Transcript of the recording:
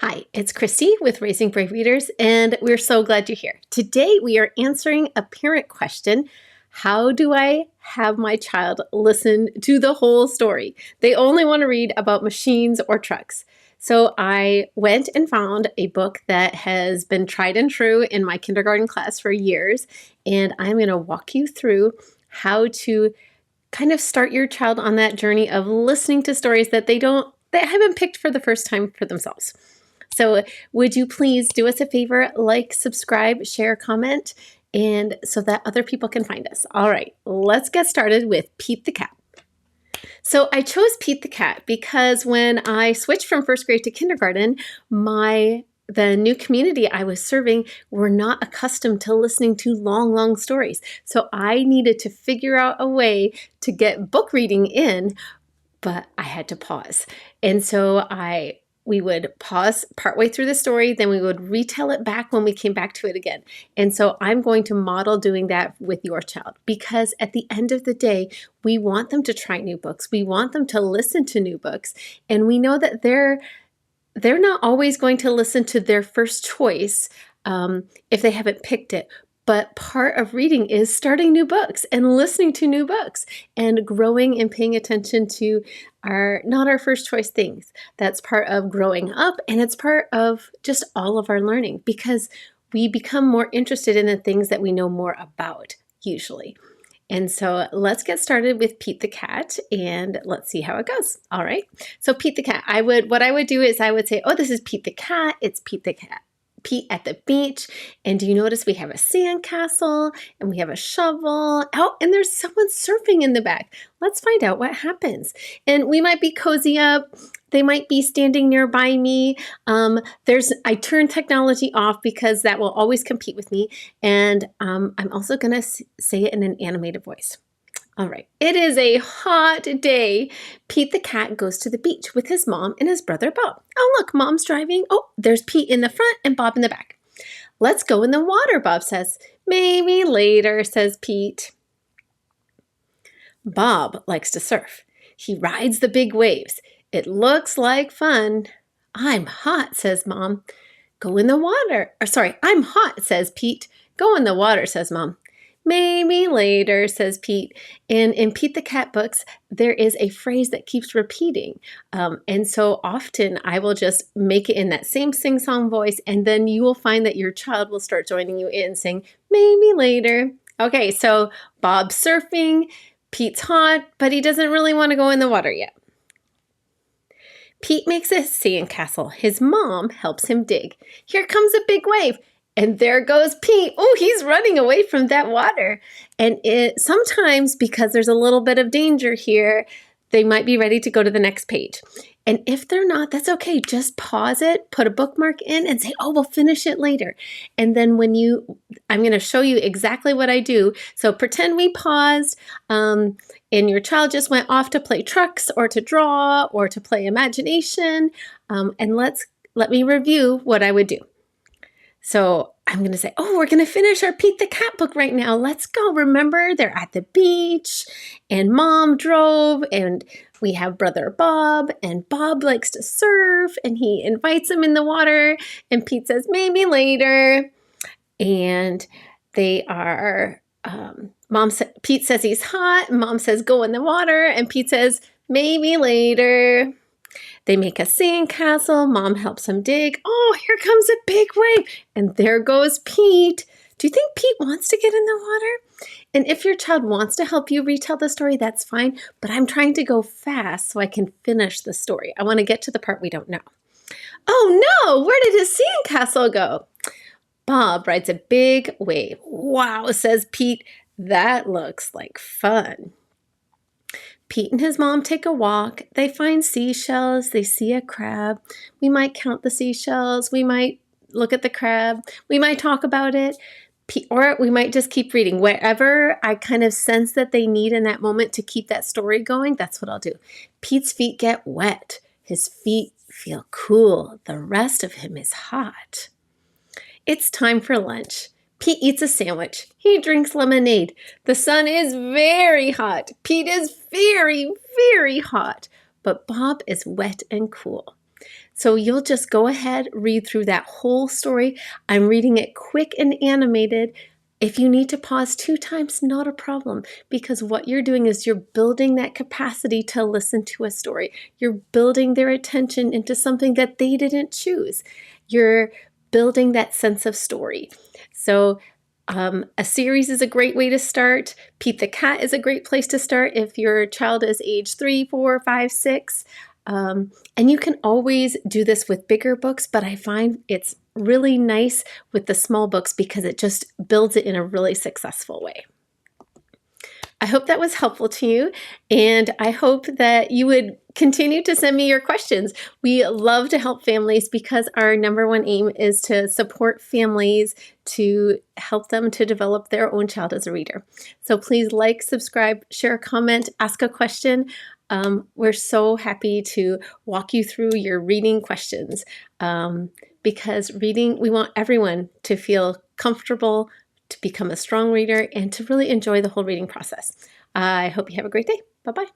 Hi, it's Christy with Raising Brave Readers, and we're so glad you're here. Today we are answering a parent question. How do I have my child listen to the whole story? They only want to read about machines or trucks. So I went and found a book that has been tried and true in my kindergarten class for years, and I'm going to walk you through how to kind of start your child on that journey of listening to stories that they haven't picked for the first time for themselves. So would you please do us a favor, like, subscribe, share, comment, and so that other people can find us. All right, let's get started with Pete the Cat. So I chose Pete the Cat because when I switched from first grade to kindergarten, the new community I was serving were not accustomed to listening to long stories. So I needed to figure out a way to get book reading in, but I had to pause. And so we would pause partway through the story, then we would retell it back when we came back to it again. And so I'm going to model doing that with your child, because at the end of the day, we want them to try new books. We want them to listen to new books. And we know that they're not always going to listen to their first choice if they haven't picked it. But part of reading is starting new books and listening to new books and growing and paying attention to not our first choice things. That's part of growing up, and it's part of just all of our learning, because we become more interested in the things that we know more about usually. And so let's get started with Pete the Cat, and let's see how it goes. All right. So Pete the Cat, what I would do is I would say, oh, this is Pete the Cat. It's Pete the Cat. Pete at the beach. And do you notice we have a sandcastle and we have a shovel? Oh, and there's someone surfing in the back. Let's find out what happens. And we might be cozy up. They might be standing nearby me. I turn technology off because that will always compete with me. And I'm also going to say it in an animated voice. All right. It is a hot day. Pete the Cat goes to the beach with his mom and his brother Bob. Oh, look, Mom's driving. Oh, there's Pete in the front and Bob in the back. Let's go in the water, Bob says. Maybe later, says Pete. Bob likes to surf. He rides the big waves. It looks like fun. I'm hot, says Mom. Go in the water. I'm hot, says Pete. Go in the water, says Mom. Maybe later, says Pete. And in Pete the Cat books, there is a phrase that keeps repeating. And so often I will just make it in that same sing-song voice, and then you will find that your child will start joining you in saying, maybe later. Okay, so Bob's surfing, Pete's hot, but he doesn't really want to go in the water yet. Pete makes a sandcastle. His mom helps him dig. Here comes a big wave. And there goes Pete. Oh, he's running away from that water. And sometimes, because there's a little bit of danger here, they might be ready to go to the next page. And if they're not, that's okay. Just pause it, put a bookmark in, and say, oh, we'll finish it later. And then I'm going to show you exactly what I do. So pretend we paused, and your child just went off to play trucks or to draw or to play imagination. And let me review what I would do. So I'm going to say, oh, we're going to finish our Pete the Cat book right now. Let's go. Remember, they're at the beach and Mom drove, and we have brother Bob, and Bob likes to surf and he invites him in the water, and Pete says, maybe later. And they are, Pete says he's hot, and Mom says, go in the water, and Pete says, maybe later. They make a sandcastle. Mom helps him dig. Oh, here comes a big wave. And there goes Pete. Do you think Pete wants to get in the water? And if your child wants to help you retell the story, that's fine. But I'm trying to go fast so I can finish the story. I want to get to the part we don't know. Oh no, where did his sandcastle go? Bob rides a big wave. Wow, says Pete. That looks like fun. Pete and his mom take a walk. They find seashells. They see a crab. We might count the seashells. We might look at the crab. We might talk about it. Or we might just keep reading. Wherever I kind of sense that they need in that moment to keep that story going, that's what I'll do. Pete's feet get wet. His feet feel cool. The rest of him is hot. It's time for lunch. Pete eats a sandwich. He drinks lemonade. The sun is very hot. Pete is very hot. But Bob is wet and cool. So you'll just go ahead, read through that whole story. I'm reading it quick and animated. If you need to pause 2 times, not a problem, because what you're doing is you're building that capacity to listen to a story. You're building their attention into something that they didn't choose. You're building that sense of story. So a series is a great way to start. Pete the Cat is a great place to start if your child is age 3, 4, 5, 6. And you can always do this with bigger books, but I find it's really nice with the small books because it just builds it in a really successful way. I hope that was helpful to you, and I hope that you would continue to send me your questions. We love to help families because our #1 aim is to support families to help them to develop their own child as a reader. So please like, subscribe, share a comment, ask a question. We're so happy to walk you through your reading questions because reading, we want everyone to feel comfortable, to become a strong reader, and to really enjoy the whole reading process. I hope you have a great day. Bye-bye.